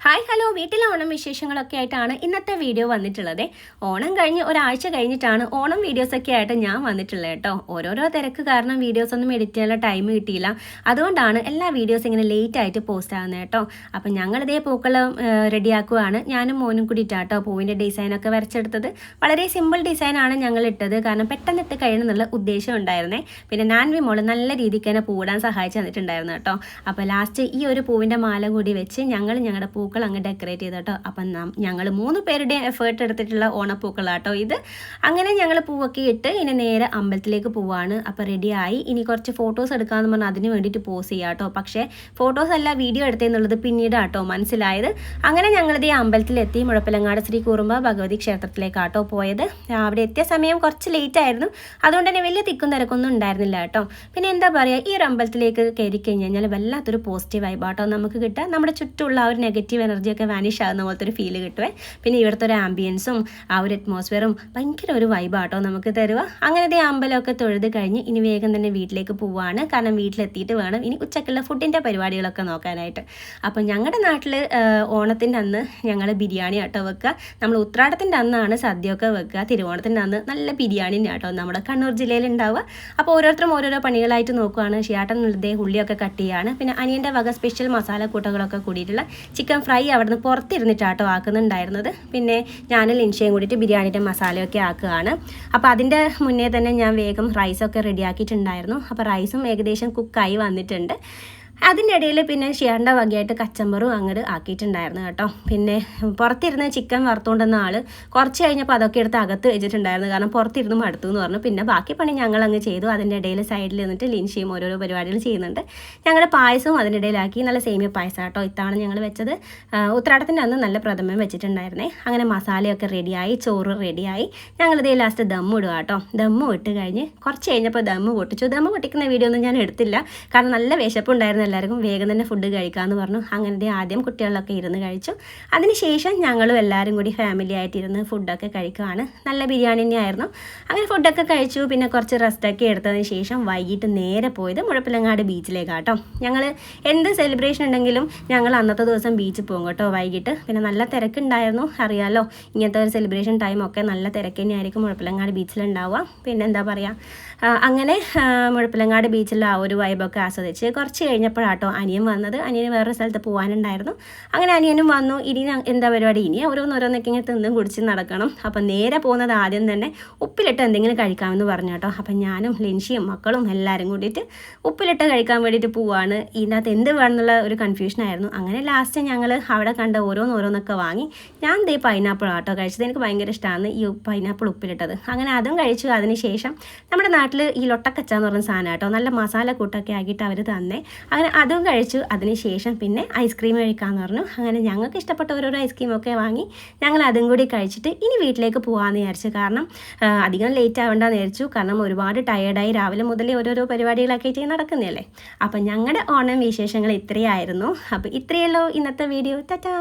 Hi hello, വീട്ടിലെ ഓണം വിശേഷങ്ങളൊക്കെ ആയിട്ടാണ് ഇന്നത്തെ വീഡിയോ വന്നിട്ടുള്ളത്. ഓണം കഴിഞ്ഞ് ഒരാഴ്ച കഴിഞ്ഞിട്ടാണ് ഓണം വീഡിയോസൊക്കെ ആയിട്ട് ഞാൻ വന്നിട്ടുള്ളത് കേട്ടോ. ഓരോരോ തിരക്ക് കാരണം വീഡിയോസൊന്നും എഡിറ്റ് ചെയ്യാനുള്ള ടൈം കിട്ടിയില്ല. അതുകൊണ്ടാണ് എല്ലാ വീഡിയോസ് ഇങ്ങനെ ലേറ്റ് ആയിട്ട് പോസ്റ്റ് ആകുന്നത് കേട്ടോ. അപ്പം ഞങ്ങളിതേ പൂക്കളം റെഡിയാക്കുകയാണ്. ഞാനും മോനും കൂടിയിട്ടാട്ടോ പൂവിൻ്റെ ഡിസൈനൊക്കെ വരച്ചെടുത്തത്. വളരെ സിമ്പിൾ ഡിസൈനാണ് ഞങ്ങൾ ഇട്ടത്, കാരണം പെട്ടെന്ന് ഇട്ട് കഴിയണമെന്നുള്ള ഉദ്ദേശം ഉണ്ടായിരുന്നേ. പിന്നെ നാൻവി മോള് നല്ല രീതിക്ക് തന്നെ പൂവിടാൻ സഹായിച്ച് തന്നിട്ടുണ്ടായിരുന്നു കേട്ടോ. അപ്പോൾ ലാസ്റ്റ് ഈ ഒരു പൂവിൻ്റെ മാല കൂടി വെച്ച് ഞങ്ങളുടെ പൂക്കൾ അങ്ങ് ഡെക്കറേറ്റ് ചെയ്ത് കേട്ടോ. അപ്പം ഞങ്ങൾ 3 പേരുടെയും എഫേർട്ട് എടുത്തിട്ടുള്ള ഓണപ്പൂക്കളാട്ടോ ഇത്. അങ്ങനെ ഞങ്ങൾ പൂവൊക്കെ ഇട്ട് ഇനി നേരെ അമ്പലത്തിലേക്ക് പോവാണ്. അപ്പോൾ റെഡിയായി. ഇനി കുറച്ച് ഫോട്ടോസ് എടുക്കാമെന്ന് പറഞ്ഞാൽ അതിന് വേണ്ടിയിട്ട് പോസ് ചെയ്യാം കേട്ടോ. പക്ഷേ ഫോട്ടോസ് അല്ല വീഡിയോ എടുത്തതെന്നുള്ളത് പിന്നീടാട്ടോ മനസ്സിലായത്. അങ്ങനെ ഞങ്ങളിത് അമ്പലത്തിലെത്തി. മുഴപ്പിലങ്ങാട് ശ്രീ കുറുമ്പ ഭഗവതി ക്ഷേത്രത്തിലേക്കാട്ടോ പോയത്. അവിടെ എത്തിയ സമയം കുറച്ച് ലേറ്റ് ആയിരുന്നു. അതുകൊണ്ട് തന്നെ വലിയ തിക്കും തിരക്കൊന്നും ഉണ്ടായിരുന്നില്ല കേട്ടോ. പിന്നെ എന്താ പറയുക, ഈ ഒരു അമ്പലത്തിലേക്ക് കയറി കഴിഞ്ഞാൽ വല്ലാത്തൊരു പോസിറ്റീവ് വൈബാട്ടോ നമുക്ക് കിട്ടുക. നമ്മുടെ ചുറ്റുമുള്ള ആ ഒരു നെഗറ്റീവ് എനർജിയൊക്കെ വാനിഷ് ആകുന്ന പോലത്തെ ഒരു ഫീല് കിട്ടുവേ. പിന്നെ ഇവിടുത്തെ ഒരു ആംബിയൻസും ആ ഒരു അറ്റ്മോസ്ഫിയറും ഭയങ്കര ഒരു വൈബാട്ടോ നമുക്ക് തരുക. അങ്ങനത്തെ അമ്പലമൊക്കെ തൊഴുത് കഴിഞ്ഞ് ഇനി വേഗം തന്നെ വീട്ടിലേക്ക് പോവുകയാണ്. കാരണം വീട്ടിലെത്തിയിട്ട് വേണം ഇനി ഉച്ചക്കുള്ള ഫുഡിൻ്റെ പരിപാടികളൊക്കെ നോക്കാനായിട്ട്. അപ്പം ഞങ്ങളുടെ നാട്ടിൽ ഓണത്തിൻ്റെ അന്ന് ഞങ്ങൾ ബിരിയാണി ആട്ടോ വെക്കുക. നമ്മൾ ഉത്രാടത്തിൻ്റെ അന്നാണ് സദ്യയൊക്കെ വെക്കുക. തിരുവോണത്തിൻ്റെ അന്ന് നല്ല ബിരിയാണി ആട്ടോ നമ്മുടെ കണ്ണൂർ ജില്ലയിൽ ഉണ്ടാവുക. അപ്പോൾ ഓരോരുത്തരും ഓരോരോ പണികളായിട്ട് നോക്കുവാണ്. ഷിയാട്ടൻ ഉള്ളതേ ഉള്ളിയൊക്കെ കട്ട് ചെയ്യുകയാണ്. പിന്നെ അനിയൻ്റെ വക സ്പെഷ്യൽ മസാല കൂട്ടങ്ങളൊക്കെ കൂടിയിട്ടുള്ള ചിക്കൻ ഫ്രൈ അവിടെ നിന്ന് പുറത്തിരുന്നിട്ടാട്ടോ ആക്കുന്നുണ്ടായിരുന്നത്. പിന്നെ ഞാൻ ലിൻഷയും കൂടിയിട്ട് ബിരിയാണിയുടെ മസാലയൊക്കെ ആക്കുകയാണ്. അപ്പോൾ അതിൻ്റെ മുന്നേ തന്നെ ഞാൻ വേഗം റൈസൊക്കെ റെഡിയാക്കിയിട്ടുണ്ടായിരുന്നു. അപ്പോൾ റൈസും ഏകദേശം കുക്കായി വന്നിട്ടുണ്ട്. അതിൻ്റെ ഇടയിൽ പിന്നെ ഷിയാറിൻ്റെ വകയായിട്ട് കച്ചമ്പറും അങ്ങോട്ട് ആക്കിയിട്ടുണ്ടായിരുന്നു കേട്ടോ. പിന്നെ പുറത്തിരുന്ന് ചിക്കൻ വറുത്തുകൊണ്ടുവന്ന ആൾ കുറച്ച് കഴിഞ്ഞപ്പോൾ അതൊക്കെ എടുത്ത് അകത്ത് വെച്ചിട്ടുണ്ടായിരുന്നു, കാരണം പുറത്തിരുന്ന് മടുത്തു എന്ന് പറഞ്ഞു. പിന്നെ ബാക്കി പണി ഞങ്ങൾ അങ്ങ് ചെയ്തു. അതിൻ്റെ ഇടയിൽ സൈഡിൽ നിന്നിട്ട് ലിൻഷിയും ഓരോരോ പരിപാടികൾ ചെയ്യുന്നുണ്ട്. ഞങ്ങളുടെ പായസവും അതിൻ്റെ ഇടയിലാക്കി. നല്ല സേമിയ പായസം കേട്ടോ ഇത്തവണ ഞങ്ങൾ വെച്ചത്. ഉത്രാടത്തിൻ്റെ അന്ന് നല്ല പ്രഥമം വെച്ചിട്ടുണ്ടായിരുന്നേ. അങ്ങനെ മസാലയൊക്കെ റെഡിയായി, ചോറ് റെഡിയായി. ഞങ്ങളിതേ ലാസ്റ്റ് ദമ്മ് ഇടുക കേട്ടോ. ദമ്മ് ഇട്ട് കഴിഞ്ഞ് കുറച്ച് കഴിഞ്ഞപ്പോൾ ദമ്മ് പൊട്ടിച്ചു. ദമ്മ് പൊട്ടിക്കുന്ന വീഡിയോ ഒന്നും ഞാൻ എടുത്തില്ല, കാരണം നല്ല വിശപ്പുണ്ടായിരുന്നു. എല്ലാവർക്കും വേഗം തന്നെ ഫുഡ് കഴിക്കാമെന്ന് പറഞ്ഞു. അങ്ങനെ ആദ്യം കുട്ടികളിലൊക്കെ ഇരുന്ന് കഴിച്ചു. അതിനുശേഷം ഞങ്ങളും എല്ലാവരും കൂടി ഫാമിലി ആയിട്ട് ഇരുന്ന് ഫുഡൊക്കെ കഴിക്കുകയാണ്. നല്ല ബിരിയാണി തന്നെയായിരുന്നു. അങ്ങനെ ഫുഡൊക്കെ കഴിച്ചു. പിന്നെ കുറച്ച് റെസ്റ്റൊക്കെ എടുത്തതിന് ശേഷം വൈകിട്ട് നേരെ പോയത് മുഴപ്പിലങ്ങാട് ബീച്ചിലേക്കാട്ടോ. ഞങ്ങൾ എന്ത് സെലിബ്രേഷൻ ഉണ്ടെങ്കിലും ഞങ്ങൾ അന്നത്തെ ദിവസം ബീച്ചിൽ പോകും കേട്ടോ വൈകിട്ട്. പിന്നെ നല്ല തിരക്കുണ്ടായിരുന്നു, അറിയാമല്ലോ ഇങ്ങനത്തെ ഒരു സെലിബ്രേഷൻ ടൈമൊക്കെ നല്ല തിരക്ക് തന്നെയായിരിക്കും മുഴപ്പിലങ്ങാട് ബീച്ചിലുണ്ടാവുക. പിന്നെ എന്താ പറയുക, അങ്ങനെ മുഴപ്പിലങ്ങാട് ബീച്ചിൽ ആ ഒരു വൈബൊക്കെ ആസ്വദിച്ച് കുറച്ച് കഴിഞ്ഞപ്പോഴാട്ടോ അനിയൻ വന്നത്. അനിയന് വേറൊരു സ്ഥലത്ത് പോകാനുണ്ടായിരുന്നു. അങ്ങനെ അനിയനും വന്നു. ഇനി എന്താ പരിപാടി, ഇനി ഓരോന്നോരോന്നൊക്കെ ഇങ്ങനെ തിന്നും കുടിച്ച് നടക്കണം. അപ്പം നേരെ പോകുന്നത് ആദ്യം തന്നെ ഉപ്പിലിട്ട് എന്തെങ്കിലും കഴിക്കാമെന്ന് പറഞ്ഞു കേട്ടോ. അപ്പം ഞാനും ലിൻഷിയും മക്കളും എല്ലാവരും കൂടിയിട്ട് ഉപ്പിലിട്ട് കഴിക്കാൻ വേണ്ടിയിട്ട് പോവാണ്. ഇതിനകത്ത് എന്ത് വേണമെന്നുള്ള ഒരു കൺഫ്യൂഷനായിരുന്നു. അങ്ങനെ ലാസ്റ്റ് ഞങ്ങൾ അവിടെ കണ്ട ഓരോന്നോരോന്നൊക്കെ വാങ്ങി. ഞാൻ ദേ പൈനാപ്പിൾ ആട്ടോ കഴിച്ചത്. എനിക്ക് ഭയങ്കര ഇഷ്ടമാണ് ഈ പൈനാപ്പിൾ ഉപ്പിലിട്ടത്. അങ്ങനെ അതും കഴിച്ചു. അതിന് ശേഷം നമ്മുടെ നാട്ടിൽ ഈ ലൊട്ടക്കച്ച എന്ന് പറഞ്ഞ സാധനം കേട്ടോ, നല്ല മസാല കൂട്ടൊക്കെ ആക്കിയിട്ട് അവർ തന്നെ. അങ്ങനെ അതും കഴിച്ചു. അതിന് ശേഷം പിന്നെ ഐസ്ക്രീം കഴിക്കാമെന്ന് പറഞ്ഞു. അങ്ങനെ ഞങ്ങൾക്ക് ഇഷ്ടപ്പെട്ട ഓരോരോ ഐസ്ക്രീമൊക്കെ വാങ്ങി ഞങ്ങൾ അതും കൂടി കഴിച്ചിട്ട് ഇനി വീട്ടിലേക്ക് പോകാമെന്ന് വിചാരിച്ചു. കാരണം അധികം ലേറ്റ് ആവേണ്ടെന്ന് വിചാരിച്ചു. കാരണം ഒരുപാട് ടയേർഡായി, രാവിലെ മുതലേ ഓരോരോ പരിപാടികളൊക്കെ ആയിട്ട് നടക്കുന്നതല്ലേ. അപ്പം ഞങ്ങളുടെ ഓണം വിശേഷങ്ങൾ ഇത്രയായിരുന്നു. അപ്പോൾ ഇത്രയല്ലോ ഇന്നത്തെ വീഡിയോ. ടാറ്റാ.